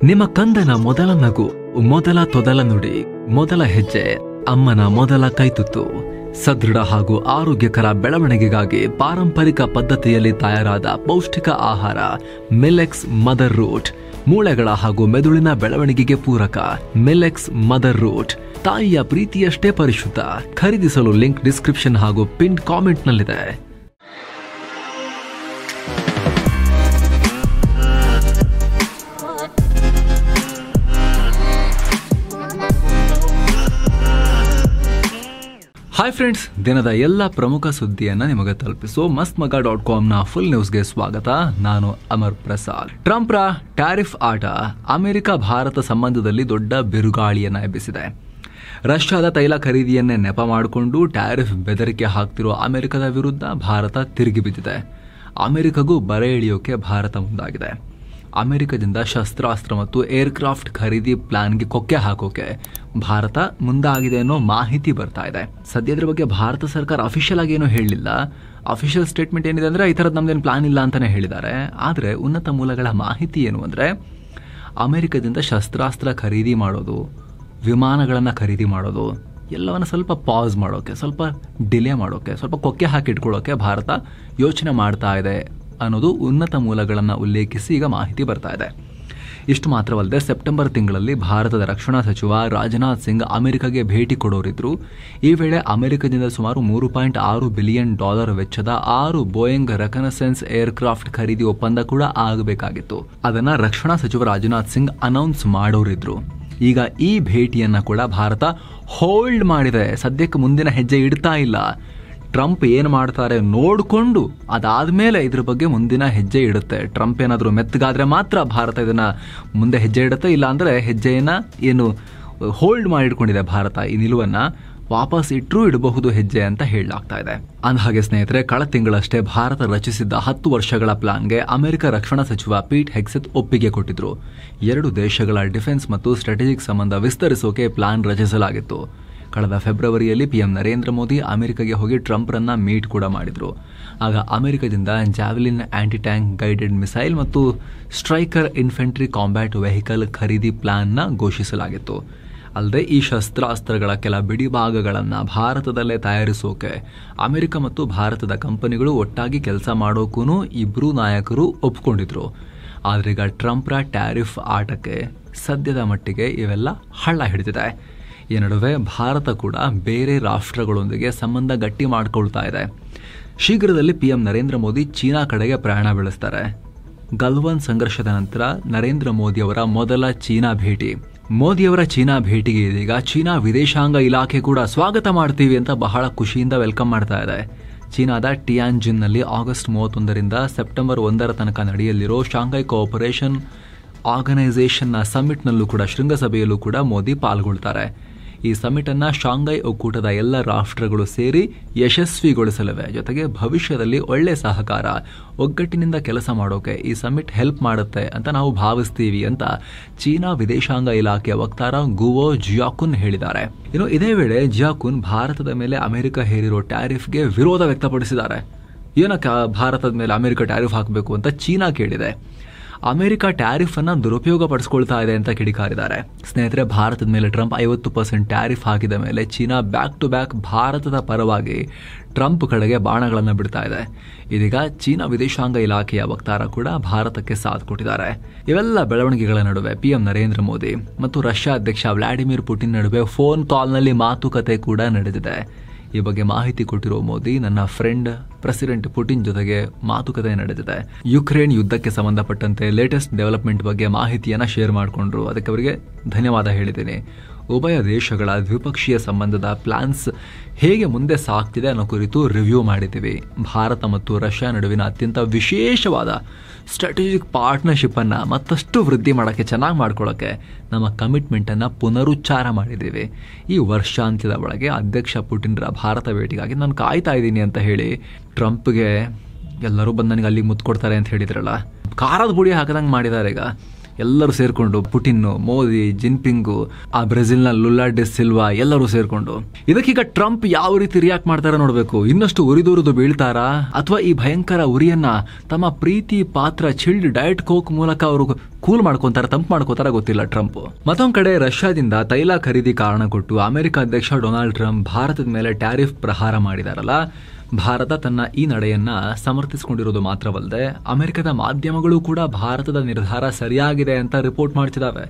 ನಿಮ್ಮ ಕಂದನ ಮೊದಲ ನಗು, ಮೊದಲ ತೊದಲ ನುಡಿ, ಮೊದಲ ಹೆಜ್ಜೆ, ಅಮ್ಮನ ಮೊದಲ ಕೈತುತ್ತು. ಸದೃಢ ಹಾಗೂ ಆರೋಗ್ಯಕರ ಬೆಳವಣಿಗೆಗಾಗಿ ಪಾರಂಪರಿಕ ಪದ್ಧತಿಯಲ್ಲಿ ತಯಾರಾದ ಪೌಷ್ಟಿಕ ಆಹಾರ ಮಿಲೆಕ್ಸ್ ಮದರ್ ರೂಟ್. ಮೂಳೆಗಳ ಹಾಗೂ ಮೆದುಳಿನ ಬೆಳವಣಿಗೆಗೆ ಪೂರಕ ಮಿಲೆಕ್ಸ್ ಮದರ್ ರೂಟ್. ತಾಯಿಯ ಪ್ರೀತಿಯಷ್ಟೇ ಪರಿಶುದ್ಧ. ಖರೀದಿಸಲು ಲಿಂಕ್ ಡಿಸ್ಕ್ರಿಪ್ಷನ್ ಹಾಗೂ ಪಿನ್ ಕಾಮೆಂಟ್ನಲ್ಲಿದೆ. ಹಾಯ್ ಫ್ರೆಂಡ್ಸ್, ದಿನದ ಎಲ್ಲ ಪ್ರಮುಖ ಸುದ್ದಿಯನ್ನ ನಿಮಗೆ ತಲುಪಿಸೋ mastmaga.comನ ಫುಲ್ ನ್ಯೂಸ್ಗೆ ಸ್ವಾಗತ. ನಾನು ಅಮರ್ ಪ್ರಸಾದ್. ಟ್ರಂಪ್ರ ಟ್ಯಾರಿಫ್ ಆಟ ಅಮೆರಿಕ ಭಾರತ ಸಂಬಂಧದಲ್ಲಿ ದೊಡ್ಡ ಬಿರುಗಾಳಿಯನ್ನ ಎಬ್ಬಿಸಿದೆ. ರಷ್ಯಾದ ತೈಲ ಖರೀದಿಯನ್ನೇ ನೆಪ ಮಾಡಿಕೊಂಡು ಟ್ಯಾರಿಫ್ ಬೆದರಿಕೆ ಹಾಕ್ತಿರೋ ಅಮೆರಿಕದ ವಿರುದ್ಧ ಭಾರತ ತಿರುಗಿ ಬಿದ್ದಿದೆ. ಅಮೆರಿಕಗೂ ಬರೆ ಎಳೆಯೋಕೆ ಭಾರತ ಮುಂದಾಗಿದೆ. ಅಮೆರಿಕದಿಂದ ಶಸ್ತ್ರಾಸ್ತ್ರ ಮತ್ತು ಏರ್ಕ್ರಾಫ್ಟ್ ಖರೀದಿ ಪ್ಲಾನ್ಗೆ ಕೊಕ್ಕೆ ಹಾಕೋಕೆ ಭಾರತ ಮುಂದಾಗಿದೆ ಅನ್ನೋ ಮಾಹಿತಿ ಬರ್ತಾ ಇದೆ. ಸದ್ಯದ್ರ ಬಗ್ಗೆ ಭಾರತ ಸರ್ಕಾರ ಅಫಿಷಿಯಲ್ ಆಗಿ ಏನೂ ಹೇಳಲಿಲ್ಲ. ಅಫಿಷಿಯಲ್ ಸ್ಟೇಟ್ಮೆಂಟ್ ಏನಿದೆ ಅಂದ್ರೆ ಈ ಥರದ್ದು ನಮ್ದೇನು ಪ್ಲಾನ್ ಇಲ್ಲ ಅಂತಾನೆ ಹೇಳಿದ್ದಾರೆ. ಆದರೆ ಉನ್ನತ ಮೂಲಗಳ ಮಾಹಿತಿ ಏನು ಅಂದ್ರೆ ಅಮೆರಿಕದಿಂದ ಶಸ್ತ್ರಾಸ್ತ್ರ ಖರೀದಿ ಮಾಡೋದು, ವಿಮಾನಗಳನ್ನು ಖರೀದಿ ಮಾಡೋದು ಎಲ್ಲವನ್ನ ಸ್ವಲ್ಪ ಪಾಸ್ ಮಾಡೋಕೆ, ಸ್ವಲ್ಪ ಡಿಲೇ ಮಾಡೋಕೆ, ಸ್ವಲ್ಪ ಕೊಕ್ಕೆ ಹಾಕಿಟ್ಕೊಳ್ಳೋಕೆ ಭಾರತ ಯೋಚನೆ ಮಾಡ್ತಾ ಇದೆ ಅನ್ನೋದು ಉನ್ನತ ಮೂಲಗಳನ್ನು ಉಲ್ಲೇಖಿಸಿ ಈಗ ಮಾಹಿತಿ ಬರ್ತಾ ಇದೆ. ಇಷ್ಟು ಮಾತ್ರವಲ್ಲದೆ ಸೆಪ್ಟೆಂಬರ್ ತಿಂಗಳಲ್ಲಿ ಭಾರತದ ರಕ್ಷಣಾ ಸಚಿವ ರಾಜನಾಥ್ ಸಿಂಗ್ ಅಮೆರಿಕಗೆ ಭೇಟಿ ಕೊಡೋರಿದ್ರು. ಈ ವೇಳೆ ಅಮೆರಿಕದಿಂದ ಸುಮಾರು $3.6 ಬಿಲಿಯನ್ ವೆಚ್ಚದ 6 ಬೋಯಿಂಗ್ ರೆಕನಸೆನ್ಸ್ ಏರ್ಕ್ರಾಫ್ಟ್ ಖರೀದಿ ಒಪ್ಪಂದ ಕೂಡ ಆಗಬೇಕಾಗಿತ್ತು. ಅದನ್ನ ರಕ್ಷಣಾ ಸಚಿವ ರಾಜನಾಥ್ ಸಿಂಗ್ ಅನೌನ್ಸ್ ಮಾಡೋರಿದ್ರು. ಈಗ ಈ ಭೇಟಿಯನ್ನ ಕೂಡ ಭಾರತ ಹೋಲ್ಡ್ ಮಾಡಿದೆ. ಸದ್ಯಕ್ಕೆ ಮುಂದಿನ ಹೆಜ್ಜೆ ಇಡ್ತಾ ಇಲ್ಲ. ಟ್ರಂಪ್ ಏನು ಮಾಡ್ತಾರೆ ನೋಡಿಕೊಂಡು ಅದಾದ್ಮೇಲೆ ಇದ್ರ ಬಗ್ಗೆ ಮುಂದಿನ ಹೆಜ್ಜೆ ಇಡುತ್ತೆ. ಟ್ರಂಪ್ ಏನಾದರೂ ಮೆತ್ತಗಾದ್ರೆ ಮಾತ್ರ ಭಾರತ ಇದನ್ನ ಮುಂದೆ ಹೆಜ್ಜೆ ಇಡುತ್ತೆ. ಇಲ್ಲ ಅಂದ್ರೆ ಹೆಜ್ಜೆಯನ್ನ ಏನು ಹೋಲ್ಡ್ ಮಾಡಿಟ್ಕೊಂಡಿದೆ ಭಾರತ, ಈ ನಿಲುವನ್ನ ವಾಪಸ್ ಇಟ್ಟರೂ ಇಡಬಹುದು ಹೆಜ್ಜೆ ಅಂತ ಹೇಳಲಾಗ್ತಾ ಇದೆ. ಅಂದಹಾಗೆ ಸ್ನೇಹಿತರೆ, ಕಳೆದ ತಿಂಗಳಷ್ಟೇ ಭಾರತ ರಚಿಸಿದ್ದ 10 ವರ್ಷಗಳ ಪ್ಲಾನ್ಗೆ ಅಮೆರಿಕ ರಕ್ಷಣಾ ಸಚಿವ ಪೀಟ್ ಹೆಗ್ಸೆತ್ ಒಪ್ಪಿಗೆ ಕೊಟ್ಟಿದ್ರು. 2 ದೇಶಗಳ ಡಿಫೆನ್ಸ್ ಮತ್ತು ಸ್ಟ್ರಾಟಜಿಕ್ ಸಂಬಂಧ ವಿಸ್ತರಿಸೋಕೆ ಪ್ಲಾನ್ ರಚಿಸಲಾಗಿತ್ತು. ಕಳೆದ ಫೆಬ್ರವರಿಯಲ್ಲಿ ಪಿಎಂ ನರೇಂದ್ರ ಮೋದಿ ಅಮೆರಿಕಗೆ ಹೋಗಿ ಟ್ರಂಪ್ರನ್ನ ಮೀಟ್ ಕೂಡ ಮಾಡಿದ್ರು. ಆಗ ಅಮೆರಿಕದಿಂದ javelin anti tank guided missile ಮತ್ತು ಸ್ಟ್ರೈಕರ್ ಇನ್ಫೆಂಟ್ರಿ ಕಾಂಬ್ಯಾಟ್ ವೆಹಿಕಲ್ ಖರೀದಿ ಪ್ಲಾನ್ನ ಘೋಷಿಸಲಾಗಿತ್ತು. ಅಲ್ಲದೆ ಈ ಶಸ್ತ್ರಾಸ್ತ್ರಗಳ ಕೆಲ ಬಿಡಿಭಾಗಗಳನ್ನು ಭಾರತದಲ್ಲೇ ತಯಾರಿಸೋಕೆ ಅಮೆರಿಕ ಮತ್ತು ಭಾರತದ ಕಂಪನಿಗಳು ಒಟ್ಟಾಗಿ ಕೆಲಸ ಮಾಡೋಕ್ಕೂ ಇಬ್ಬರೂ ನಾಯಕರು ಒಪ್ಕೊಂಡಿದ್ರು. ಆದ್ರೀಗ ಟ್ರಂಪ್ರ ಟ್ಯಾರಿಫ್ ಆಟಕ್ಕೆ ಸದ್ಯದ ಮಟ್ಟಿಗೆ ಇವೆಲ್ಲ ಹಳ್ಳ ಹಿಡಿದಿದೆ. ಈ ನಡುವೆ ಭಾರತ ಕೂಡ ಬೇರೆ ರಾಷ್ಟ್ರಗಳೊಂದಿಗೆ ಸಂಬಂಧ ಗಟ್ಟಿ ಮಾಡಿಕೊಳ್ತಾ ಇದೆ. ಶೀಘ್ರದಲ್ಲಿ ಪಿಎಂ ನರೇಂದ್ರ ಮೋದಿ ಚೀನಾ ಕಡೆಗೆ ಪ್ರಯಾಣ ಬೆಳೆಸ್ತಾರೆ. ಗಲ್ವಾನ್ ಸಂಘರ್ಷದ ನಂತರ ನರೇಂದ್ರ ಮೋದಿ ಅವರ ಮೊದಲ ಚೀನಾ ಭೇಟಿ. ಮೋದಿಯವರ ಚೀನಾ ಭೇಟಿಗೆ ಇದೀಗ ಚೀನಾ ವಿದೇಶಾಂಗ ಇಲಾಖೆ ಕೂಡ ಸ್ವಾಗತ ಮಾಡ್ತೀವಿ ಅಂತ ಬಹಳ ಖುಷಿಯಿಂದ ವೆಲ್ಕಮ್ ಮಾಡ್ತಾ ಇದೆ. ಚೀನಾದ ಟಿಯಾನ್ಜಿನ್ನಲ್ಲಿ ಆಗಸ್ಟ್ 31ರಿಂದ ಸೆಪ್ಟೆಂಬರ್ 1 ತನಕ ನಡೆಯಲಿರೋ ಶಾಂಘೈ ಕೋಆಪರೇಷನ್ ಆರ್ಗನೈಸೇಷನ್ನ ಸಮ್ಮಿಟ್ನಲ್ಲೂ ಕೂಡ, ಶೃಂಗಸಭೆಯಲ್ಲೂ ಕೂಡ ಮೋದಿ ಪಾಲ್ಗೊಳ್ತಾರೆ. ಈ ಸಮ್ಮಿಟ್ ಅನ್ನ ಶಾಂಘೈ ಒಕ್ಕೂಟದ ಎಲ್ಲ ರಾಷ್ಟ್ರಗಳು ಸೇರಿ ಯಶಸ್ವಿಗೊಳಿಸಲಿವೆ. ಜೊತೆಗೆ ಭವಿಷ್ಯದಲ್ಲಿ ಒಳ್ಳೆ ಸಹಕಾರ, ಒಗ್ಗಟ್ಟಿನಿಂದ ಕೆಲಸ ಮಾಡೋಕೆ ಈ ಸಮ್ಮಿಟ್ ಹೆಲ್ಪ್ ಮಾಡುತ್ತೆ ಅಂತ ನಾವು ಭಾವಿಸ್ತೀವಿ ಅಂತ ಚೀನಾ ವಿದೇಶಾಂಗ ಇಲಾಖೆಯ ವಕ್ತಾರ ಗುವೋ ಜಿಯಾಕುನ್ ಹೇಳಿದ್ದಾರೆ. ಇನ್ನು ಇದೇ ವೇಳೆ ಜಿಯಾಕುನ್ ಭಾರತದ ಮೇಲೆ ಅಮೆರಿಕ ಹೇರಿರೋ ಟ್ಯಾರಿಫ್ಗೆ ವಿರೋಧ ವ್ಯಕ್ತಪಡಿಸಿದ್ದಾರೆ. ಏನಕ್ಕೆ ಭಾರತದ ಮೇಲೆ ಅಮೆರಿಕ ಟ್ಯಾರಿಫ್ ಹಾಕಬೇಕು ಅಂತ ಚೀನಾ ಕೇಳಿದೆ. ಅಮೆರಿಕ ಟ್ಯಾರಿಫ್ ಅನ್ನ ದುರುಪಯೋಗ ಪಡಿಸ್ಕೊಳ್ತಾ ಇದೆ ಅಂತ ಕಿಡಿಕಾರಿದ್ದಾರೆ. ಸ್ನೇಹಿತರೆ, ಭಾರತದ ಮೇಲೆ ಟ್ರಂಪ್ 50% ಟ್ಯಾರಿಫ್ ಹಾಕಿದ ಮೇಲೆ ಚೀನಾ ಬ್ಯಾಕ್ ಟು ಬ್ಯಾಕ್ ಭಾರತದ ಪರವಾಗಿ ಟ್ರಂಪ್ ಕಡೆಗೆ ಬಾಣಗಳನ್ನು ಬಿಡ್ತಾ ಇದೆ. ಇದೀಗ ಚೀನಾ ವಿದೇಶಾಂಗ ಇಲಾಖೆಯ ವಕ್ತಾರ ಕೂಡ ಭಾರತಕ್ಕೆ ಸಾಥ್ ಕೊಟ್ಟಿದ್ದಾರೆ. ಇವೆಲ್ಲ ಬೆಳವಣಿಗೆಗಳ ನಡುವೆ ಪಿಎಂ ನರೇಂದ್ರ ಮೋದಿ ಮತ್ತು ರಷ್ಯಾ ಅಧ್ಯಕ್ಷ ವ್ಲಾಡಿಮಿರ್ ಪುಟಿನ್ ನಡುವೆ ಫೋನ್ ಕಾಲ್ನಲ್ಲಿ ಮಾತುಕತೆ ಕೂಡ ನಡೆದಿದೆ. ಈ ಬಗ್ಗೆ ಮಾಹಿತಿ ಕೊಟ್ಟಿರೋ ಮೋದಿ, ನನ್ನ ಫ್ರೆಂಡ್ ಪ್ರೆಸಿಡೆಂಟ್ ಪುಟಿನ್ ಜೊತೆಗೆ ಮಾತುಕತೆ ನಡೆದಿದೆ. ಯುಕ್ರೇನ್ ಯುದ್ಧಕ್ಕೆ ಸಂಬಂಧಪಟ್ಟಂತೆ ಲೇಟೆಸ್ಟ್ ಡೆವಲಪ್ಮೆಂಟ್ ಬಗ್ಗೆ ಮಾಹಿತಿಯನ್ನ ಶೇರ್ ಮಾಡಿಕೊಂಡ್ರು. ಅದಕ್ಕೆ ಅವರಿಗೆ ಧನ್ಯವಾದ ಹೇಳಿದ್ದೀನಿ. ಉಭಯ ದೇಶಗಳ ದ್ವಿಪಕ್ಷೀಯ ಸಂಬಂಧದ ಪ್ಲಾನ್ಸ್ ಹೇಗೆ ಮುಂದೆ ಸಾಗ್ತಿದೆ ಅನ್ನೋ ಕುರಿತು ರಿವ್ಯೂ ಮಾಡಿದ್ದೀವಿ. ಭಾರತ ಮತ್ತು ರಷ್ಯಾ ನಡುವಿನ ಅತ್ಯಂತ ವಿಶೇಷವಾದ ಸ್ಟ್ರಾಟಜಿಕ್ ಪಾರ್ಟ್ನರ್ಶಿಪ್ ಅನ್ನ ಮತ್ತಷ್ಟು ವೃದ್ಧಿ ಮಾಡೋಕ್ಕೆ, ಚೆನ್ನಾಗಿ ಮಾಡ್ಕೊಳ್ಳೋಕೆ ನಮ್ಮ ಕಮಿಟ್ಮೆಂಟ್ ಅನ್ನ ಪುನರುಚ್ಚಾರ ಮಾಡಿದ್ದೀವಿ. ಈ ವರ್ಷಾಂತ್ಯದ ಒಳಗೆ ಅಧ್ಯಕ್ಷ ಪುಟಿನ್ರ ಭಾರತ ಭೇಟಿಗಾಗಿ ನಾನು ಕಾಯ್ತಾ ಇದ್ದೀನಿ ಅಂತ ಹೇಳಿ ಟ್ರಂಪ್ಗೆ ಎಲ್ಲರೂ ಬಂದು ನನಗೆ ಅಲ್ಲಿಗೆ ಮುತ್ತು ಕೊಡ್ತಾರೆ ಅಂತ ಹೇಳಿದ್ರಲ್ಲ, ಖಾರದ ಪುಡಿ ಹಾಕದಂಗೆ ಮಾಡಿದ್ದಾರೆ. ಈಗ ಎಲ್ಲರೂ ಸೇರ್ಕೊಂಡು ಪುಟಿನ್, ಮೋದಿ, ಜಿನ್ಪಿಂಗು, ಆ ಬ್ರೆಜಿಲ್ನ ಲುಲಾ ಡೆ ಸಿಲ್ವಾ ಎಲ್ಲರೂ ಸೇರ್ಕೊಂಡು. ಇದಕ್ಕೀಗ ಟ್ರಂಪ್ ಯಾವ ರೀತಿ ರಿಯಾಕ್ಟ್ ಮಾಡ್ತಾರ ನೋಡ್ಬೇಕು. ಇನ್ನಷ್ಟು ಉರಿದುರಿದು ಬೀಳ್ತಾರಾ ಅಥವಾ ಈ ಭಯಂಕರ ಉರಿಯನ್ನ ತಮ್ಮ ಪ್ರೀತಿ ಪಾತ್ರ ಚಿಲ್ಡ್ ಡಯಟ್ ಕೋಕ್ ಮೂಲಕ ಅವರು ಕೂಲ್ ಮಾಡ್ಕೊಂತಾರ, ತಂಪು ಮಾಡ್ಕೋತಾರ ಗೊತ್ತಿಲ್ಲ ಟ್ರಂಪ್. ಮತ್ತೊಂದ್ ಕಡೆ ರಷ್ಯಾದಿಂದ ತೈಲ ಖರೀದಿ ಕಾರಣ ಕೊಟ್ಟು ಅಮೆರಿಕ ಅಧ್ಯಕ್ಷ ಡೊನಾಲ್ಡ್ ಟ್ರಂಪ್ ಭಾರತದ ಮೇಲೆ ಟ್ಯಾರಿಫ್ ಪ್ರಹಾರ ಮಾಡಿದಾರಲ್ಲ, ಭಾರತ ತನ್ನ ಈ ನಡೆಯನ್ನ ಸಮರ್ಥಿಸಿಕೊಂಡಿರೋದು ಮಾತ್ರವಲ್ಲದೆ ಅಮೆರಿಕದ ಮಾಧ್ಯಮಗಳು ಕೂಡ ಭಾರತದ ನಿರ್ಧಾರ ಸರಿಯಾಗಿದೆ ಅಂತ ರಿಪೋರ್ಟ್ ಮಾಡ್ತಿದ್ದಾವೆ.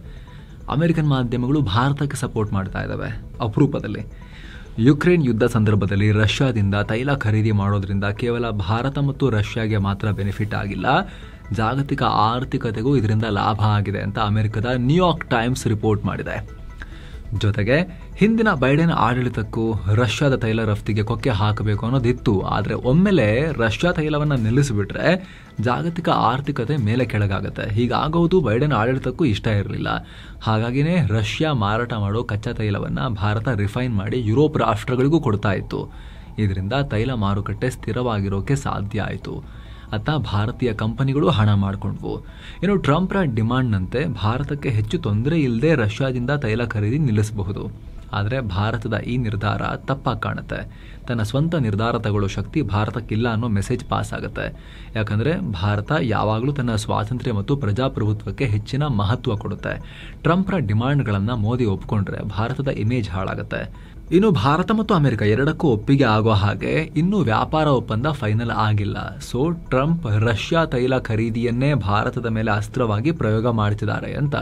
ಅಮೆರಿಕನ್ ಮಾಧ್ಯಮಗಳು ಭಾರತಕ್ಕೆ ಸಪೋರ್ಟ್ ಮಾಡ್ತಾ ಇದ್ದಾವೆ ಅಪರೂಪದಲ್ಲಿ. ಯುಕ್ರೇನ್ ಯುದ್ಧ ಸಂದರ್ಭದಲ್ಲಿ ರಷ್ಯಾದಿಂದ ತೈಲ ಖರೀದಿ ಮಾಡೋದ್ರಿಂದ ಕೇವಲ ಭಾರತ ಮತ್ತು ರಷ್ಯಾಗೆ ಮಾತ್ರ ಬೆನಿಫಿಟ್ ಆಗಿಲ್ಲ, ಜಾಗತಿಕ ಆರ್ಥಿಕತೆಗೂ ಇದರಿಂದ ಲಾಭ ಆಗಿದೆ ಅಂತ ಅಮೆರಿಕದ ನ್ಯೂಯಾರ್ಕ್ ಟೈಮ್ಸ್ ರಿಪೋರ್ಟ್ ಮಾಡಿದೆ. ಜೊತೆಗೆ ಹಿಂದಿನ ಬೈಡೆನ್ ಆಡಳಿತಕ್ಕೂ ರಷ್ಯಾದ ತೈಲ ರಫ್ತಿಗೆ ಕೊಕ್ಕೆ ಹಾಕಬೇಕು ಅನ್ನೋದಿತ್ತು. ಆದರೆ ಒಮ್ಮೆಲೆ ರಷ್ಯಾ ತೈಲವನ್ನು ನಿಲ್ಲಿಸಿಬಿಟ್ರೆ ಜಾಗತಿಕ ಆರ್ಥಿಕತೆ ಮೇಲೆ ಕೆಳಗಾಗುತ್ತೆ. ಹೀಗಾಗೋದು ಬೈಡೆನ್ ಆಡಳಿತಕ್ಕೂ ಇಷ್ಟ ಇರಲಿಲ್ಲ. ಹಾಗಾಗಿನೇ ರಷ್ಯಾ ಮಾರಾಟ ಮಾಡೋ ಕಚ್ಚಾ ತೈಲವನ್ನು ಭಾರತ ರಿಫೈನ್ ಮಾಡಿ ಯುರೋಪ್ ರಾಷ್ಟ್ರಗಳಿಗೂ ಕೊಡ್ತಾ ಇತ್ತು. ಇದರಿಂದ ತೈಲ ಮಾರುಕಟ್ಟೆ ಸ್ಥಿರವಾಗಿರೋಕೆ ಸಾಧ್ಯ ಆಯಿತು. ಅತ್ತ ಭಾರತೀಯ ಕಂಪನಿಗಳು ಹಣ ಮಾಡಿಕೊಂಡ್ವು. ಇನ್ನು ಟ್ರಂಪ್ರ ಡಿಮಾಂಡ್ನಂತೆ ಭಾರತಕ್ಕೆ ಹೆಚ್ಚು ತೊಂದರೆ ಇಲ್ಲದೆ ರಷ್ಯಾದಿಂದ ತೈಲ ಖರೀದಿ ನಿಲ್ಲಿಸಬಹುದು. ಆದರೆ ಭಾರತದ ಈ ನಿರ್ಧಾರ ತಪ್ಪಾಗಿ ಕಾಣುತ್ತೆ. ತನ್ನ ಸ್ವಂತ ನಿರ್ಧಾರ ತಗೊಳ್ಳೋ ಶಕ್ತಿ ಭಾರತಕ್ಕಿಲ್ಲ ಅನ್ನೋ ಮೆಸೇಜ್ ಪಾಸ್ ಆಗುತ್ತೆ. ಯಾಕಂದರೆ ಭಾರತ ಯಾವಾಗಲೂ ತನ್ನ ಸ್ವಾತಂತ್ರ್ಯ ಮತ್ತು ಪ್ರಜಾಪ್ರಭುತ್ವಕ್ಕೆ ಹೆಚ್ಚಿನ ಮಹತ್ವ ಕೊಡುತ್ತೆ. ಟ್ರಂಪ್ರ ಡಿಮಾಂಡ್ಗಳನ್ನು ಮೋದಿ ಒಪ್ಕೊಂಡ್ರೆ ಭಾರತದ ಇಮೇಜ್ ಹಾಳಾಗುತ್ತೆ. ಇನ್ನು ಭಾರತ ಮತ್ತು ಅಮೆರಿಕ ಎರಡಕ್ಕೂ ಒಪ್ಪಿಗೆ ಆಗೋ ಹಾಗೆ ಇನ್ನೂ ವ್ಯಾಪಾರ ಒಪ್ಪಂದ ಫೈನಲ್ ಆಗಿಲ್ಲ. ಸೊ ಟ್ರಂಪ್ ರಷ್ಯಾ ತೈಲ ಖರೀದಿಯನ್ನೇ ಭಾರತದ ಮೇಲೆ ಅಸ್ತ್ರವಾಗಿ ಪ್ರಯೋಗ ಮಾಡ್ತಿದ್ದಾರೆ ಅಂತ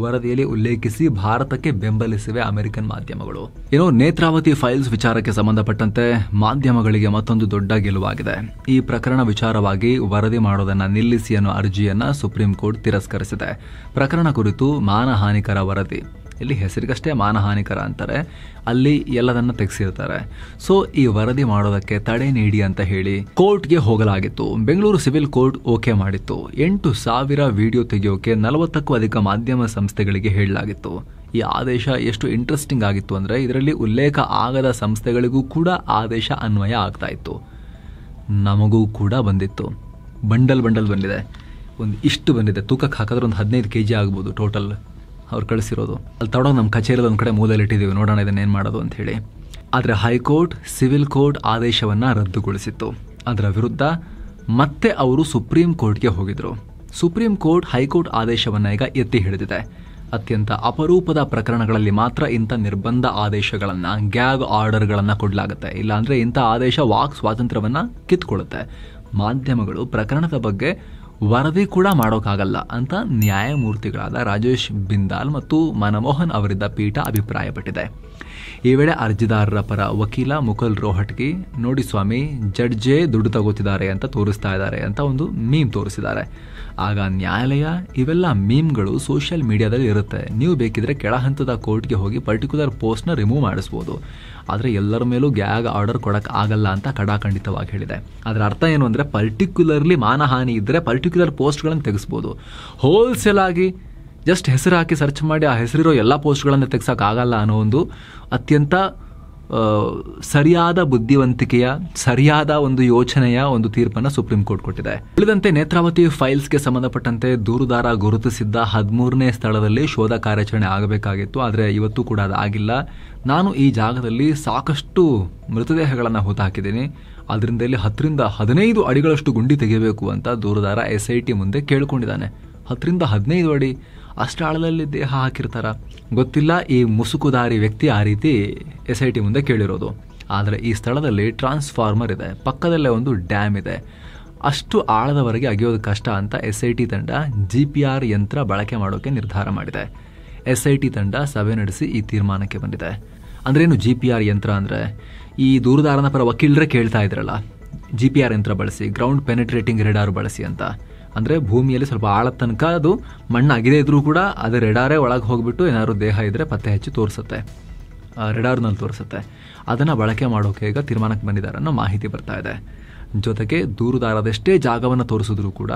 ವರದಿಯಲ್ಲಿ ಉಲ್ಲೇಖಿಸಿ ಭಾರತಕ್ಕೆ ಬೆಂಬಲಿಸಿವೆ ಅಮೆರಿಕನ್ ಮಾಧ್ಯಮಗಳು. ಇನ್ನು ನೇತ್ರಾವತಿ ಫೈಲ್ಸ್ ವಿಚಾರಕ್ಕೆ ಸಂಬಂಧಪಟ್ಟಂತೆ ಮಾಧ್ಯಮಗಳಿಗೆ ಮತ್ತೊಂದು ದೊಡ್ಡ ಗೆಲುವಾಗಿದೆ. ಈ ಪ್ರಕರಣ ವಿಚಾರವಾಗಿ ವರದಿ ಮಾಡೋದನ್ನ ನಿಲ್ಲಿಸಿ ಅನ್ನೋ ಅರ್ಜಿಯನ್ನ ಸುಪ್ರೀಂ ಕೋರ್ಟ್ ತಿರಸ್ಕರಿಸಿದೆ. ಪ್ರಕರಣ ಕುರಿತು ಮಾನಹಾನಿಕರ ವರದಿ, ಇಲ್ಲಿ ಹೆಸರಿಗಷ್ಟೇ ಮಾನಹಾನಿಕರ ಅಂತಾರೆ, ಅಲ್ಲಿ ಎಲ್ಲದನ್ನ ತೆಗೆಸಿರ್ತಾರೆ. ಸೊ ಈ ವರದಿ ಮಾಡೋದಕ್ಕೆ ತಡೆ ನೀಡಿ ಅಂತ ಹೇಳಿ ಕೋರ್ಟ್ಗೆ ಹೋಗಲಾಗಿತ್ತು. ಬೆಂಗಳೂರು ಸಿವಿಲ್ ಕೋರ್ಟ್ ಓಕೆ ಮಾಡಿತ್ತು. 8,000 ವಿಡಿಯೋ ತೆಗೆಯೋಕೆ 40ಕ್ಕೂ ಅಧಿಕ ಮಾಧ್ಯಮ ಸಂಸ್ಥೆಗಳಿಗೆ ಹೇಳಲಾಗಿತ್ತು. ಈ ಆದೇಶ ಎಷ್ಟು ಇಂಟ್ರೆಸ್ಟಿಂಗ್ ಆಗಿತ್ತು ಅಂದ್ರೆ ಇದರಲ್ಲಿ ಉಲ್ಲೇಖ ಆಗದ ಸಂಸ್ಥೆಗಳಿಗೂ ಕೂಡ ಆದೇಶ ಅನ್ವಯ ಆಗ್ತಾ ಇತ್ತು. ನಮಗೂ ಕೂಡ ಬಂದಿತ್ತು. ಬಂಡಲ್ ಬಂದಿದೆ. ಇಷ್ಟು ಬಂದಿದೆ. ತೂಕಕ್ಕೆ ಹಾಕಿದ್ರೆ ಒಂದು 15 kg ಆಗ್ಬೋದು ಟೋಟಲ್ ಅವ್ರು ಕಳಿಸಿರೋದು. ಅಲ್ಲಿ ತಗೊಂಡೋಗಿ ನಮ್ಮ ಕಚೇರಿಯಲ್ಲಿ ಒಂದು ಕಡೆ ಮೂಲೆಯಲ್ಲಿ ಇಟ್ಟಿದ್ದೀವಿ, ನೋಡೋಣ ಇದನ್ನ ಏನು ಮಾಡೋದು ಅಂತ ಹೇಳಿ. ಆದರೆ ಹೈಕೋರ್ಟ್ ಸಿವಿಲ್ ಕೋರ್ಟ್ ಆದೇಶವನ್ನು ರದ್ದುಗೊಳಿಸಿತ್ತು. ಅದರ ವಿರುದ್ಧ ಮತ್ತೆ ಅವರು ಸುಪ್ರೀಂ ಕೋರ್ಟ್ಗೆ ಹೋಗಿದ್ರು. ಸುಪ್ರೀಂ ಕೋರ್ಟ್ ಹೈಕೋರ್ಟ್ ಆದೇಶವನ್ನು ಈಗ ಎತ್ತಿ ಹಿಡಿದಿದೆ. ಅತ್ಯಂತ ಅಪರೂಪದ ಪ್ರಕರಣಗಳಲ್ಲಿ ಮಾತ್ರ ಇಂಥ ನಿರ್ಬಂಧ ಆದೇಶಗಳನ್ನು, ಗ್ಯಾಗ್ ಆರ್ಡರ್ಗಳನ್ನು ಕೊಡಲಾಗುತ್ತೆ. ಇಲ್ಲಾಂದರೆ ಇಂಥ ಆದೇಶ ವಾಕ್ ಸ್ವಾತಂತ್ರ್ಯವನ್ನು ಕಿತ್ಕೊಳ್ಳುತ್ತೆ. ಮಾಧ್ಯಮಗಳು ಪ್ರಕರಣದ ಬಗ್ಗೆ ವರದಿ ಕೂಡ ಮಾಡೋಕ್ಕಾಗಲ್ಲ ಅಂತ ನ್ಯಾಯಮೂರ್ತಿಗಳಾದ ರಾಜೇಶ್ ಬಿಂದಾಲ್ ಮತ್ತು ಮನಮೋಹನ್ ಅವರಿದ್ದ ಪೀಠ ಅಭಿಪ್ರಾಯಪಟ್ಟಿದೆ. ಈ ವೇಳೆ ಅರ್ಜಿದಾರರ ಪರ ವಕೀಲ ಮುಕುಲ್ ರೋಹಟ್ಗಿ, ನೋಡಿ ಸ್ವಾಮಿ, ಜಡ್ಜೇ ದುಡ್ಡು ತಗೋತಿದ್ದಾರೆ ಅಂತ ತೋರಿಸ್ತಾ ಇದ್ದಾರೆ ಅಂತ ಒಂದು ಮೀಮ್ ತೋರಿಸಿದ್ದಾರೆ. ಆಗ ನ್ಯಾಯಾಲಯ, ಇವೆಲ್ಲ ಮೀಮ್ಗಳು ಸೋಷಿಯಲ್ ಮೀಡಿಯಾದಲ್ಲಿ ಇರುತ್ತೆ, ನೀವು ಬೇಕಿದ್ರೆ ಕೆಳ ಹಂತದ ಕೋರ್ಟ್ಗೆ ಹೋಗಿ ಪರ್ಟಿಕ್ಯುಲರ್ ಪೋಸ್ಟ್ನ ರಿಮೂವ್ ಮಾಡಿಸ್ಬೋದು, ಆದರೆ ಎಲ್ಲರ ಮೇಲೂ ಗ್ಯಾಗ್ ಆರ್ಡರ್ ಕೊಡಕ್ಕೆ ಆಗಲ್ಲ ಅಂತ ಕಡಾಖಂಡಿತವಾಗಿ ಹೇಳಿದೆ. ಅದರ ಅರ್ಥ ಏನು ಅಂದರೆ ಪರ್ಟಿಕ್ಯುಲರ್ಲಿ ಮಾನಹಾನಿ ಇದ್ದರೆ ಪರ್ಟಿಕ್ಯುಲರ್ ಪೋಸ್ಟ್ಗಳನ್ನು ತೆಗೆಸ್ಬೋದು. ಹೋಲ್ಸೇಲ್ ಆಗಿ ಜಸ್ಟ್ ಹೆಸರು ಹಾಕಿ ಸರ್ಚ್ ಮಾಡಿ ಆ ಹೆಸರಿರೋ ಎಲ್ಲ ಪೋಸ್ಟ್ಗಳನ್ನು ತೆಗ್ಸೋಕ್ಕಾಗಲ್ಲ ಅನ್ನೋ ಒಂದು ಅತ್ಯಂತ ಸರಿಯಾದ ಬುದ್ಧಿವಂತಿಕೆಯ, ಸರಿಯಾದ ಒಂದು ಯೋಚನೆಯ ಒಂದು ತೀರ್ಪನ್ನು ಸುಪ್ರೀಂ ಕೋರ್ಟ್ ಕೊಟ್ಟಿದೆ. ಉಳಿದಂತೆ ನೇತ್ರಾವತಿ ಫೈಲ್ಸ್ಗೆ ಸಂಬಂಧಪಟ್ಟಂತೆ ದೂರುದಾರ ಗುರುತಿಸಿದ್ದ 13ನೇ ಸ್ಥಳದಲ್ಲಿ ಶೋಧ ಕಾರ್ಯಾಚರಣೆ ಆಗಬೇಕಾಗಿತ್ತು. ಆದರೆ ಇವತ್ತು ಕೂಡ ಅದಾಗಿಲ್ಲ. ನಾನು ಈ ಜಾಗದಲ್ಲಿ ಸಾಕಷ್ಟು ಮೃತದೇಹಗಳನ್ನು ಹೂತಾಕಿದ್ದೀನಿ, ಅದರಿಂದ ಇಲ್ಲಿ 10 ರಿಂದ 15 ಅಡಿಗಳಷ್ಟು ಗುಂಡಿ ತೆಗೆಯಬೇಕು ಅಂತ ದೂರುದಾರ SIT ಮುಂದೆ ಕೇಳಿಕೊಂಡಿದ್ದಾನೆ. 10 ರಿಂದ 15 ಅಡಿ ಅಷ್ಟು ಆಳದಲ್ಲಿ ದೇಹ ಹಾಕಿರ್ತಾರ ಗೊತ್ತಿಲ್ಲ. ಈ ಮುಸುಕುದಾರಿ ವ್ಯಕ್ತಿ ಆ ರೀತಿ SIT ಮುಂದೆ ಕೇಳಿರೋದು. ಆದರೆ ಈ ಸ್ಥಳದಲ್ಲಿ ಟ್ರಾನ್ಸ್ಫಾರ್ಮರ್ ಇದೆ, ಪಕ್ಕದಲ್ಲೇ ಒಂದು ಡ್ಯಾಮ್ ಇದೆ. ಅಷ್ಟು ಆಳದವರೆಗೆ ಅಗೆಯೋದು ಕಷ್ಟ ಅಂತ SIT ತಂಡ GPR ಯಂತ್ರ ಬಳಕೆ ಮಾಡೋಕೆ ನಿರ್ಧಾರ ಮಾಡಿದೆ. SIT ತಂಡ ಸಭೆ ನಡೆಸಿ ಈ ತೀರ್ಮಾನಕ್ಕೆ ಬಂದಿದೆ. ಅಂದ್ರೇನು GPR ಯಂತ್ರ ಅಂದರೆ, ಈ ದೂರುದಾರನ ಪರ ವಕೀಲರೇ ಕೇಳ್ತಾ ಇದ್ರಲ್ಲ GPR ಯಂತ್ರ ಬಳಸಿ, ಗ್ರೌಂಡ್ ಪೆನೆಟ್ರೇಟಿಂಗ್ ರೆಡಾರ್ ಬಳಸಿ ಅಂತ. ಅಂದರೆ ಭೂಮಿಯಲ್ಲಿ ಸ್ವಲ್ಪ ಆಳ ತನಕ ಅದು ಮಣ್ಣು ಅಗಿದೆ ಇದ್ರೂ ಕೂಡ ಅದು ರೆಡಾರೇ ಒಳಗೆ ಹೋಗ್ಬಿಟ್ಟು ಏನಾದ್ರು ದೇಹ ಇದ್ದರೆ ಪತ್ತೆ ಹಚ್ಚಿ ತೋರಿಸುತ್ತೆ, ರೆಡಾರ್ನಲ್ಲಿ ತೋರಿಸುತ್ತೆ. ಅದನ್ನು ಬಳಕೆ ಮಾಡೋಕೆ ಈಗ ತೀರ್ಮಾನಕ್ಕೆ ಬಂದಿದ್ದಾರೆ ಅನ್ನೋ ಮಾಹಿತಿ ಬರ್ತಾ ಇದೆ. ಜೊತೆಗೆ ದೂರುದಾರದೆಷ್ಟೇ ಜಾಗವನ್ನು ತೋರಿಸಿದ್ರು ಕೂಡ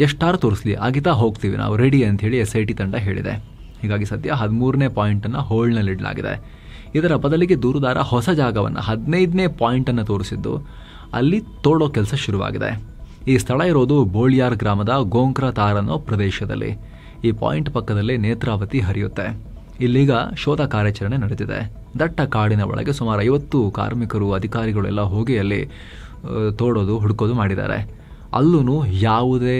ಎಷ್ಟಾರು ತೋರಿಸ್ಲಿ ಆಗಿತಾ ಹೋಗ್ತೀವಿ ನಾವು, ರೆಡಿ ಅಂಥೇಳಿ SIT ತಂಡ ಹೇಳಿದೆ. ಹೀಗಾಗಿ ಸದ್ಯ 13ನೇ ಪಾಯಿಂಟನ್ನು ಹೋಲ್ಡ್ನಲ್ಲಿಡಲಾಗಿದೆ. ಇದರ ಬದಲಿಗೆ ದೂರುದಾರ ಹೊಸ ಜಾಗವನ್ನು 15ನೇ ಪಾಯಿಂಟನ್ನು ತೋರಿಸಿದ್ದು ಅಲ್ಲಿ ತೋಡೋ ಕೆಲಸ ಶುರುವಾಗಿದೆ. ಈ ಸ್ಥಳ ಇರೋದು ಬೋಳಿಯಾರ್ ಗ್ರಾಮದ ಗೋಂಕ್ರಾ ತಾರ್ ಅನ್ನೋ ಪ್ರದೇಶದಲ್ಲಿ. ಈ ಪಾಯಿಂಟ್ ಪಕ್ಕದಲ್ಲೇ ನೇತ್ರಾವತಿ ಹರಿಯುತ್ತೆ. ಇಲ್ಲೀಗ ಶೋಧ ಕಾರ್ಯಾಚರಣೆ ನಡೆದಿದೆ. ದಟ್ಟ ಕಾಡಿನ ಒಳಗೆ ಸುಮಾರು 50 ಕಾರ್ಮಿಕರು, ಅಧಿಕಾರಿಗಳು ಎಲ್ಲ ಹೋಗಿ ಅಲ್ಲಿ ತೋಡೋದು, ಹುಡುಕೋದು ಮಾಡಿದ್ದಾರೆ. ಅಲ್ಲೂ ಯಾವುದೇ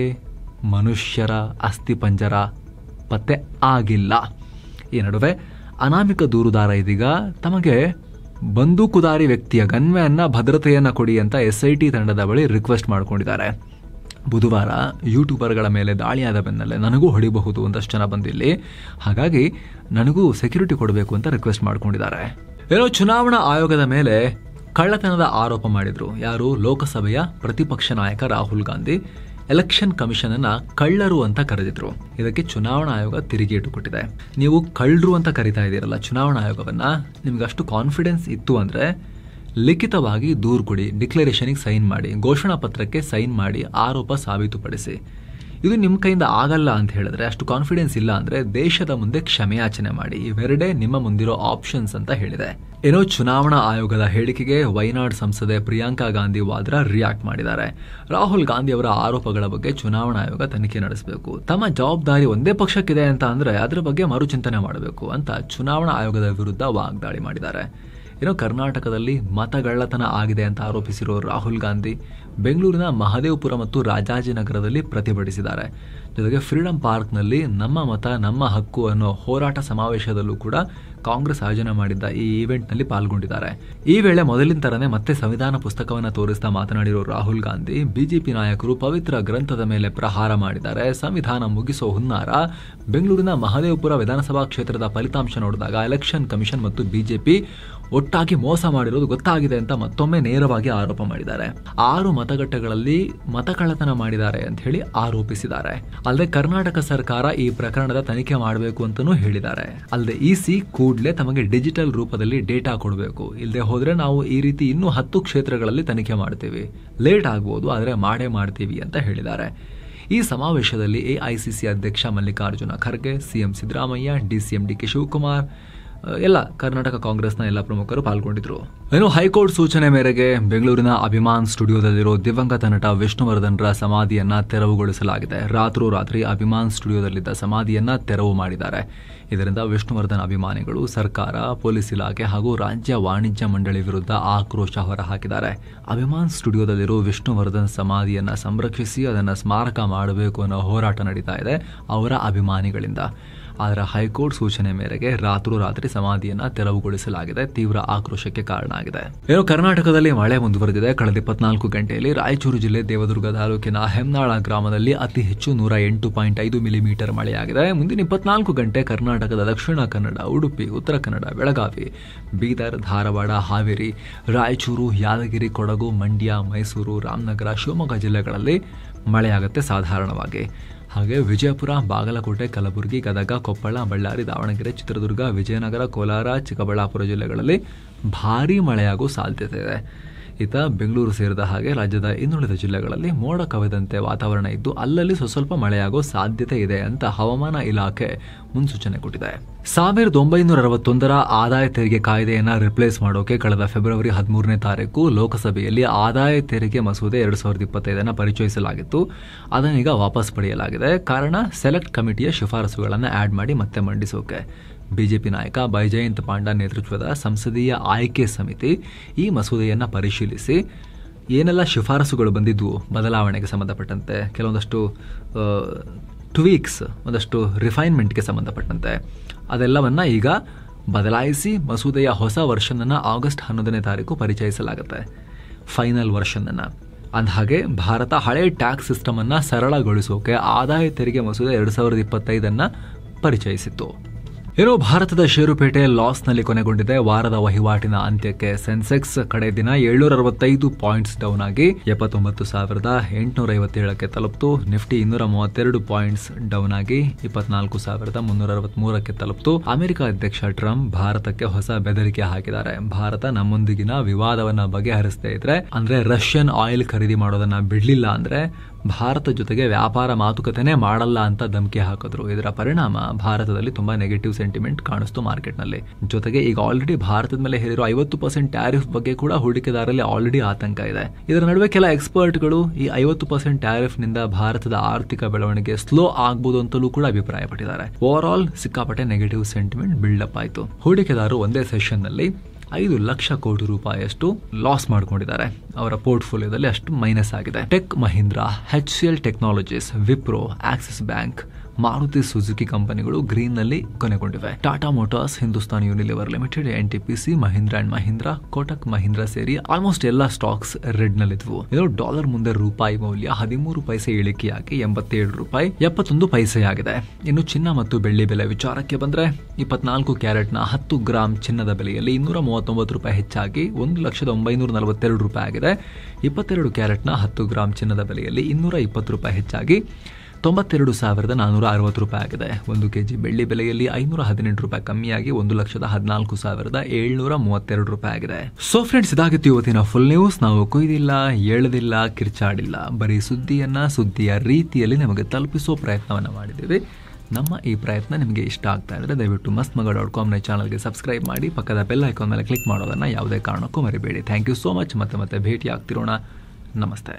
ಮನುಷ್ಯರ ಅಸ್ಥಿಪಂಜರ ಪತ್ತೆ ಆಗಿಲ್ಲ. ಈ ನಡುವೆ ಅನಾಮಿಕ ದೂರುದಾರ ಇದೀಗ ತಮಗೆ ಬಂದೂಕುದಾರಿ ವ್ಯಕ್ತಿಯ ಗನ್ಮ್ಯಾನ್ನ ಭದ್ರತೆಯನ್ನ ಕೊಡಿ ಅಂತ SIT ತಂಡದ ಬಳಿ ರಿಕ್ವೆಸ್ಟ್ ಮಾಡಿಕೊಂಡಿದ್ದಾರೆ. ಬುಧವಾರ ಯೂಟ್ಯೂಬರ್ಗಳ ಮೇಲೆ ದಾಳಿಯಾದ ಬೆನ್ನಲ್ಲೇ ನನಗೂ ಹೊಡಿಬಹುದು ಒಂದಷ್ಟು ಜನ ಬಂದಿಲ್ಲಿ, ಹಾಗಾಗಿ ನನಗೂ ಸೆಕ್ಯೂರಿಟಿ ಕೊಡಬೇಕು ಅಂತ ರಿಕ್ವೆಸ್ಟ್ ಮಾಡ್ಕೊಂಡಿದ್ದಾರೆ. ಏನೋ ಚುನಾವಣಾ ಆಯೋಗದ ಮೇಲೆ ಕಳ್ಳತನದ ಆರೋಪ ಮಾಡಿದ್ರು ಯಾರು? ಲೋಕಸಭೆಯ ಪ್ರತಿಪಕ್ಷ ನಾಯಕ ರಾಹುಲ್ ಗಾಂಧಿ ಎಲೆಕ್ಷನ್ ಕಮಿಷನ್ ಅನ್ನ ಕಳ್ಳರು ಅಂತ ಕರೆದಿದ್ರು. ಇದಕ್ಕೆ ಚುನಾವಣಾ ಆಯೋಗ ತಿರುಗೇಟು ಕೊಟ್ಟಿದೆ. ನೀವು ಕಳ್ಳರು ಅಂತ ಕರಿತಾ ಇದ್ದೀರಲ್ಲ ಚುನಾವಣಾ ಆಯೋಗವನ್ನ, ನಿಮ್ಗೆ ಅಷ್ಟು ಕಾನ್ಫಿಡೆನ್ಸ್ ಇತ್ತು ಅಂದ್ರೆ ಲಿಖಿತವಾಗಿ ದೂರು ಕೊಡಿ, ಡಿಕ್ಲರೇಷನ್ಗೆ ಸೈನ್ ಮಾಡಿ, ಘೋಷಣಾ ಪತ್ರಕ್ಕೆ ಸೈನ್ ಮಾಡಿ, ಆರೋಪ ಸಾಬೀತುಪಡಿಸಿ. ಇದು ನಿಮ್ಮ ಕೈಯಿಂದ ಆಗಲ್ಲ ಅಂತ ಹೇಳಿದ್ರೆ, ಅಷ್ಟು ಕಾನ್ಫಿಡೆನ್ಸ್ ಇಲ್ಲ ಅಂದ್ರೆ ದೇಶದ ಮುಂದೆ ಕ್ಷಮೆಯಾಚನೆ ಮಾಡಿ. ಇವೆರಡೇ ನಿಮ್ಮ ಮುಂದಿರೋ ಆಪ್ಷನ್ಸ್ ಅಂತ ಹೇಳಿದೆ. ಏನೋ ಚುನಾವಣಾ ಆಯೋಗದ ಹೇಳಿಕೆಗೆ ವಯನಾಡ್ ಸಂಸದೆ ಪ್ರಿಯಾಂಕಾ ಗಾಂಧಿ ವಾದ್ರಾ ರಿಯಾಕ್ಟ್ ಮಾಡಿದ್ದಾರೆ. ರಾಹುಲ್ ಗಾಂಧಿ ಅವರ ಆರೋಪಗಳ ಬಗ್ಗೆ ಚುನಾವಣಾ ಆಯೋಗ ತನಿಖೆ ನಡೆಸಬೇಕು. ತಮ್ಮ ಜವಾಬ್ದಾರಿ ಒಂದೇ ಪಕ್ಷಕ್ಕಿದೆ ಅಂತ ಅಂದ್ರೆ ಅದರ ಬಗ್ಗೆ ಮರುಚಿಂತನೆ ಮಾಡಬೇಕು ಅಂತ ಚುನಾವಣಾ ಆಯೋಗದ ವಿರುದ್ಧ ವಾಗ್ದಾಳಿ ಮಾಡಿದ್ದಾರೆ. ಏನೋ ಕರ್ನಾಟಕದಲ್ಲಿ ಮತಗಳ್ಳತನ ಆಗಿದೆ ಅಂತ ಆರೋಪಿಸಿರೋ ರಾಹುಲ್ ಗಾಂಧಿ ಬೆಂಗಳೂರಿನ ಮಹದೇವಪುರ ಮತ್ತು ರಾಜಾಜಿನಗರದಲ್ಲಿ ಪ್ರತಿಭಟಿಸಿದ್ದಾರೆ. ಜೊತೆಗೆ ಫ್ರೀಡಂ ಪಾರ್ಕ್ನಲ್ಲಿ ನಮ್ಮ ಮತ ನಮ್ಮ ಹಕ್ಕು ಅನ್ನೋ ಹೋರಾಟ ಸಮಾವೇಶದಲ್ಲೂ ಕೂಡ ಕಾಂಗ್ರೆಸ್ ಆಯೋಜನೆ ಮಾಡಿದ್ದ ಈ ಈವೆಂಟ್ನಲ್ಲಿ ಪಾಲ್ಗೊಂಡಿದ್ದಾರೆ. ಈ ವೇಳೆ ಮೊದಲಿನ ತರನೇ ಮತ್ತೆ ಸಂವಿಧಾನ ಪುಸ್ತಕವನ್ನು ತೋರಿಸ್ತಾ ಮಾತನಾಡಿರೋ ರಾಹುಲ್ ಗಾಂಧಿ ಬಿಜೆಪಿ ನಾಯಕರು ಪವಿತ್ರ ಗ್ರಂಥದ ಮೇಲೆ ಪ್ರಹಾರ ಮಾಡಿದ್ದಾರೆ, ಸಂವಿಧಾನ ಮುಗಿಸೋ ಹುನ್ನಾರ. ಬೆಂಗಳೂರಿನ ಮಹದೇವಪುರ ವಿಧಾನಸಭಾ ಕ್ಷೇತ್ರದ ಫಲಿತಾಂಶ ನೋಡಿದಾಗ ಎಲೆಕ್ಷನ್ ಕಮಿಷನ್ ಮತ್ತು ಬಿಜೆಪಿ ಒಟ್ಟಾಗಿ ಮೋಸ ಮಾಡಿರೋದು ಗೊತ್ತಾಗಿದೆ ಅಂತ ಮತ್ತೊಮ್ಮೆ ನೇರವಾಗಿ ಆರೋಪ ಮಾಡಿದ್ದಾರೆ. 6 ಮತಗಟ್ಟೆಗಳಲ್ಲಿ ಮತಕಳ್ಳತನ ಮಾಡಿದ್ದಾರೆ ಅಂತ ಹೇಳಿ ಆರೋಪಿಸಿದ್ದಾರೆ. ಅಲ್ಲದೆ ಕರ್ನಾಟಕ ಸರ್ಕಾರ ಈ ಪ್ರಕರಣದ ತನಿಖೆ ಮಾಡಬೇಕು ಅಂತಲೂ ಹೇಳಿದ್ದಾರೆ. ಅಲ್ಲದೆ ಇಸಿ ಕೂಡಲೇ ತಮಗೆ ಡಿಜಿಟಲ್ ರೂಪದಲ್ಲಿ ಡೇಟಾ ಕೊಡಬೇಕು, ಇಲ್ಲದೆ ಹೋದ್ರೆ ನಾವು ಈ ರೀತಿ ಇನ್ನೂ 10 ಕ್ಷೇತ್ರಗಳಲ್ಲಿ ತನಿಖೆ ಮಾಡ್ತೀವಿ, ಲೇಟ್ ಆಗ್ಬೋದು ಆದರೆ ಮಾಡೇ ಮಾಡ್ತೀವಿ ಅಂತ ಹೇಳಿದ್ದಾರೆ. ಈ ಸಮಾವೇಶದಲ್ಲಿ AICC ಅಧ್ಯಕ್ಷ Mallikarjuna Kharge, CM Siddaramaiah, DCM DK Shivakumar, ಎಲ್ಲ ಕರ್ನಾಟಕ ಕಾಂಗ್ರೆಸ್ನ ಎಲ್ಲ ಪ್ರಮುಖರು ಪಾಲ್ಗೊಂಡಿದ್ರು. ಏನು ಹೈಕೋರ್ಟ್ ಸೂಚನೆ ಮೇರೆಗೆ ಬೆಂಗಳೂರಿನ ಅಭಿಮಾನ್ ಸ್ಟುಡಿಯೋದಲ್ಲಿರೋ ದಿವಂಗತ ನಟ ವಿಷ್ಣುವರ್ಧನ್ರ ಸಮಾಧಿಯನ್ನ ತೆರವುಗೊಳಿಸಲಾಗಿದೆ. ರಾತ್ರೋರಾತ್ರಿ ಅಭಿಮಾನ್ ಸ್ಟುಡಿಯೋದಲ್ಲಿದ್ದ ಸಮಾಧಿಯನ್ನ ತೆರವು ಮಾಡಿದ್ದಾರೆ. ಇದರಿಂದ ವಿಷ್ಣುವರ್ಧನ್ ಅಭಿಮಾನಿಗಳು ಸರ್ಕಾರ, ಪೊಲೀಸ್ ಇಲಾಖೆ ಹಾಗೂ ರಾಜ್ಯ ವಾಣಿಜ್ಯ ಮಂಡಳಿ ವಿರುದ್ಧ ಆಕ್ರೋಶ ಹೊರಹಾಕಿದ್ದಾರೆ. ಅಭಿಮಾನ್ ಸ್ಟುಡಿಯೋದಲ್ಲಿರೋ ವಿಷ್ಣುವರ್ಧನ್ ಸಮಾಧಿಯನ್ನ ಸಂರಕ್ಷಿಸಿ ಅದನ್ನ ಸ್ಮಾರಕ ಮಾಡಬೇಕು ಅನ್ನೋ ಹೋರಾಟ ನಡೀತಾ ಇದೆ ಅವರ ಅಭಿಮಾನಿಗಳಿಂದ. ಆದರೆ ಹೈಕೋರ್ಟ್ ಸೂಚನೆ ಮೇರೆಗೆ ರಾತ್ರೋರಾತ್ರಿ ಸಮಾಧಿಯನ್ನ ತೆರವುಗೊಳಿಸಲಾಗಿದೆ. ತೀವ್ರ ಆಕ್ರೋಶಕ್ಕೆ ಕಾರಣ ಆಗಿದೆ. ಏನೋ ಕರ್ನಾಟಕದಲ್ಲಿ ಮಳೆ ಮುಂದುವರೆದಿದೆ. ಕಳೆದ 24 ಗಂಟೆಯಲ್ಲಿ ರಾಯಚೂರು ಜಿಲ್ಲೆ ದೇವದುರ್ಗ ತಾಲೂಕಿನ ಹೆಮ್ನಾಳ ಗ್ರಾಮದಲ್ಲಿ ಅತಿ ಹೆಚ್ಚು 108.5 ಮಿಲಿಮೀಟರ್ ಮಳೆಯಾಗಿದೆ. ಮುಂದಿನ 24 ಗಂಟೆ ಕರ್ನಾಟಕದ ದಕ್ಷಿಣ ಕನ್ನಡ, ಉಡುಪಿ, ಉತ್ತರ ಕನ್ನಡ, ಬೆಳಗಾವಿ, ಬೀದರ್, ಧಾರವಾಡ, ಹಾವೇರಿ, ರಾಯಚೂರು, ಯಾದಗಿರಿ, ಕೊಡಗು, ಮಂಡ್ಯ, ಮೈಸೂರು, ರಾಮನಗರ, ಶಿವಮೊಗ್ಗ ಜಿಲ್ಲೆಗಳಲ್ಲಿ ಮಳೆಯಾಗುತ್ತೆ ಸಾಧಾರಣವಾಗಿ. ಹಾಗೆ ವಿಜಯಪುರ, ಬಾಗಲಕೋಟೆ, ಕಲಬುರಗಿ, ಗದಗ, ಕೊಪ್ಪಳ, ಬಳ್ಳಾರಿ, ದಾವಣಗೆರೆ, ಚಿತ್ರದುರ್ಗ, ವಿಜಯನಗರ, ಕೋಲಾರ, ಚಿಕ್ಕಬಳ್ಳಾಪುರ ಜಿಲ್ಲೆಗಳಲ್ಲಿ ಭಾರೀ ಮಳೆಯಾಗುವ ಸಾಧ್ಯತೆ ಇದೆ. ಇತ್ತ ಬೆಂಗಳೂರು ಸೇರಿದ ಹಾಗೆ ರಾಜ್ಯದ ಇನ್ನುಳಿದ ಜಿಲ್ಲೆಗಳಲ್ಲಿ ಮೋಡ ಕವಿದಂತೆ ವಾತಾವರಣ ಇದ್ದು ಅಲ್ಲಲ್ಲಿ ಸ್ವಲ್ಪ ಮಳೆಯಾಗೋ ಸಾಧ್ಯತೆ ಇದೆ ಅಂತ ಹವಾಮಾನ ಇಲಾಖೆ ಮುನ್ಸೂಚನೆ ಕೊಟ್ಟಿದೆ. 1961ರ ಆದಾಯ ತೆರಿಗೆ ಕಾಯ್ದೆಯನ್ನ ರಿಪ್ಲೇಸ್ ಮಾಡೋಕೆ ಕಳೆದ ಫೆಬ್ರವರಿ 13ನೇ ತಾರೀಕು ಲೋಕಸಭೆಯಲ್ಲಿ ಆದಾಯ ತೆರಿಗೆ ಮಸೂದೆ 2025 ಪರಿಚಯಿಸಲಾಗಿತ್ತು. ಅದನ್ನೀಗ ವಾಪಸ್ ಪಡೆಯಲಾಗಿದೆ. ಕಾರಣ ಸೆಲೆಕ್ಟ್ ಕಮಿಟಿಯ ಶಿಫಾರಸುಗಳನ್ನು ಆಡ್ ಮಾಡಿ ಮತ್ತೆ ಮಂಡಿಸೋಕೆ. ಬಿಜೆಪಿ ನಾಯಕ ಬೈಜಯಂತ್ ಪಾಂಡಾ ನೇತೃತ್ವದ ಸಂಸದೀಯ ಆಯ್ಕೆ ಸಮಿತಿ ಈ ಮಸೂದೆಯನ್ನು ಪರಿಶೀಲಿಸಿ ಏನೆಲ್ಲ ಶಿಫಾರಸುಗಳು ಬಂದಿದ್ವು ಬದಲಾವಣೆಗೆ ಸಂಬಂಧಪಟ್ಟಂತೆ, ಕೆಲವೊಂದಷ್ಟು ಟ್ವೀಕ್ಸ್, ಒಂದಷ್ಟು ರಿಫೈನ್ಮೆಂಟ್ಗೆ ಸಂಬಂಧಪಟ್ಟಂತೆ ಅದೆಲ್ಲವನ್ನ ಈಗ ಬದಲಾಯಿಸಿ ಮಸೂದೆಯ ಹೊಸ ವರ್ಷನ್ ಅನ್ನು ಆಗಸ್ಟ್ 11ನೇ ತಾರೀಕು ಪರಿಚಯಿಸಲಾಗುತ್ತೆ, ಫೈನಲ್ ವರ್ಷನ್ ಅನ್ನ. ಅಂದಹಾಗೆ ಭಾರತ ಹಳೆ ಟ್ಯಾಕ್ಸ್ ಸಿಸ್ಟಮ್ ಅನ್ನ ಸರಳಗೊಳಿಸೋಕೆ ಆದಾಯ ತೆರಿಗೆ ಮಸೂದೆ 2025 ಪರಿಚಯಿಸಿತ್ತು. ಏನೋ ಭಾರತದ ಷೇರುಪೇಟೆ ಲಾಸ್ನಲ್ಲಿ ಕೊನೆಗೊಂಡಿದೆ. ವಾರದ ವಹಿವಾಟಿನ ಅಂತ್ಯಕ್ಕೆ ಸೆನ್ಸೆಕ್ಸ್ ಕಡೆ ದಿನ 765 ಪಾಯಿಂಟ್ಸ್ ಡೌನ್ ಆಗಿ 79,857ಕ್ಕೆ ತಲುಪಿತು. ನಿಫ್ಟಿ 232 ಪಾಯಿಂಟ್ಸ್ ಡೌನ್ ಆಗಿ 24,363ಕ್ಕೆ ತಲುಪಿತು. ಅಮೆರಿಕ ಅಧ್ಯಕ್ಷ ಟ್ರಂಪ್ ಭಾರತಕ್ಕೆ ಹೊಸ ಬೆದರಿಕೆ ಹಾಕಿದ್ದಾರೆ. ಭಾರತ ನಮ್ಮೊಂದಿಗಿನ ವಿವಾದವನ್ನ ಬಗೆಹರಿಸದೇ ಇದ್ರೆ, ಅಂದ್ರೆ ರಷ್ಯನ್ ಆಯಿಲ್ ಖರೀದಿ ಮಾಡೋದನ್ನ ಬಿಡ್ಲಿಲ್ಲ ಅಂದ್ರೆ ಭಾರತ ಜೊತೆಗೆ ವ್ಯಾಪಾರ ಮಾತುಕತೆನೇ ಮಾಡಲ್ಲ ಅಂತ ಧಮಕಿ ಹಾಕಿದ್ರು. ಇದರ ಪರಿಣಾಮ ಭಾರತದಲ್ಲಿ ತುಂಬಾ ನೆಗೆಟಿವ್ ಸೆಂಟಿಮೆಂಟ್ ಕಾಣಿಸ್ತು ಮಾರ್ಕೆಟ್ನಲ್ಲಿ. ಜೊತೆಗೆ ಈಗ ಆಲ್ರೆಡಿ ಭಾರತದ ಮೇಲೆ ಹೇರಿರೋ 50% ಟ್ಯಾರಿಫ್ ಬಗ್ಗೆ ಕೂಡ ಹೂಡಿಕೆದಾರರಲ್ಲಿ ಆಲ್ರೆಡಿ ಆತಂಕ ಇದೆ. ಇದರ ನಡುವೆ ಕೆಲ ಎಕ್ಸ್ಪರ್ಟ್ಗಳು ಈ 50% ಟ್ಯಾರಿಫ್ ನಿಂದ ಭಾರತದ ಆರ್ಥಿಕ ಬೆಳವಣಿಗೆ ಸ್ಲೋ ಆಗ್ಬಹುದು ಅಂತಲೂ ಕೂಡ ಅಭಿಪ್ರಾಯಪಟ್ಟಿದ್ದಾರೆ. ಓವರ್ ಆಲ್ ಸಿಕ್ಕಾಪಟ್ಟೆ ನೆಗೆಟಿವ್ ಸೆಂಟಿಮೆಂಟ್ ಬಿಲ್ಡಪ್ ಆಯಿತು. ಹೂಡಿಕೆದಾರರು ಒಂದೇ ಸೆಷನ್ ನಲ್ಲಿ 5 ಲಕ್ಷ ಕೋಟಿ ರೂಪಾಯಿಯಷ್ಟು ಲಾಸ್ ಮಾಡ್ಕೊಂಡಿದ್ದಾರೆ. ಅವರ ಪೋರ್ಟ್ಫೋಲಿಯೋದಲ್ಲಿ ಅಷ್ಟು ಮೈನಸ್ ಆಗಿದೆ. ಟೆಕ್ ಮಹೀಂದ್ರಾ, HCL ಟೆಕ್ನಾಲಜೀಸ್, ವಿಪ್ರೋ, ಆಕ್ಸಿಸ್ ಬ್ಯಾಂಕ್, ಮಾರುತಿ ಸುಜುಕಿ ಕಂಪನಿಗಳು ಗ್ರೀನ್ ನಲ್ಲಿ ಕೊನೆಗೊಂಡಿವೆ. ಟಾಟಾ ಮೋಟಾರ್ಸ್, ಹಿಂದೂಸ್ತಾನ್ ಯೂನಿಲಿವರ್ ಲಿಮಿಟೆಡ್, NTPC, ಮಹೀಂದ್ರಾ ಅಂಡ್ ಮಹೀಂದ್ರಾ, ಕೋಟಕ್ ಮಹೀಂದ್ರಾ ಸೇರಿ ಆಲ್ಮೋಸ್ಟ್ ಎಲ್ಲಾ ಸ್ಟಾಕ್ಸ್ ರೆಡ್ ನಲ್ಲಿದ್ವು. ಇದು ಡಾಲರ್ ಮುಂದೆ ರೂಪಾಯಿ ಮೌಲ್ಯ 13 ಪೈಸೆ ಇಳಿಕೆಯಾಗಿ 87 ರೂಪಾಯಿ 71 ಪೈಸೆಯಾಗಿದೆ. ಇನ್ನು ಚಿನ್ನ ಮತ್ತು ಬೆಳ್ಳಿ ಬೆಲೆ ವಿಚಾರಕ್ಕೆ ಬಂದ್ರೆ 24 ಕ್ಯಾರೆಟ್ನ 10 ಗ್ರಾಂ ಚಿನ್ನದ ಬೆಲೆಯಲ್ಲಿ 239 ರೂಪಾಯಿ ಹೆಚ್ಚಾಗಿ 1,942 ರೂಪಾಯಿ ಆಗಿದೆ. 22 ಕ್ಯಾರೆಟ್ನ 10 ಗ್ರಾಂ ಚಿನ್ನದ ಬೆಲೆಯಲ್ಲಿ 220 ರೂಪಾಯಿ ಹೆಚ್ಚಾಗಿ 92,460 ರೂಪಾಯಿ ಆಗಿದೆ. 1 ಕೆಜಿ ಬೆಳ್ಳಿ ಬೆಲೆಯಲ್ಲಿ 518 ರೂಪಾಯಿ ಕಮ್ಮಿಯಾಗಿ 1,14,732 ರೂಪಾಯಿ ಆಗಿದೆ. ಸೊ ಫ್ರೆಂಡ್ಸ್, ಇದಾಗಿತ್ತು ಇವತ್ತಿನ ಫುಲ್ ನ್ಯೂಸ್. ನಾವು ಕೊಯ್ದಿಲ್ಲ, ಎಳೆದಿಲ್ಲ, ಕಿರ್ಚಾಡಿಲ್ಲ, ಬರೀ ಸುದ್ದಿಯ ರೀತಿಯಲ್ಲಿ ನಮಗೆ ತಲುಪಿಸೋ ಪ್ರಯತ್ನವನ್ನ ಮಾಡಿದ್ದೀವಿ. ನಮ್ಮ ಈ ಪ್ರಯತ್ನ ನಿಮಗೆ ಇಷ್ಟ ಆಗ್ತಾ ಇದ್ರೆ ದಯವಿಟ್ಟು mastmaga.com ಚಾನಲ್ಗೆ ಸಬ್ಸ್ಕ್ರೈಬ್ ಮಾಡಿ, ಪಕ್ಕದ ಬೆಲ್ ಐಕಾನ್ ಮೇಲೆ ಕ್ಲಿಕ್ ಮಾಡೋದನ್ನ ಯಾವುದೇ ಕಾರಣಕ್ಕೂ ಮರಿಬೇಡಿ. Thank you so much. ಮತ್ತೆ ಭೇಟಿ ಆಗ್ತಿರೋಣ. ನಮಸ್ತೆ.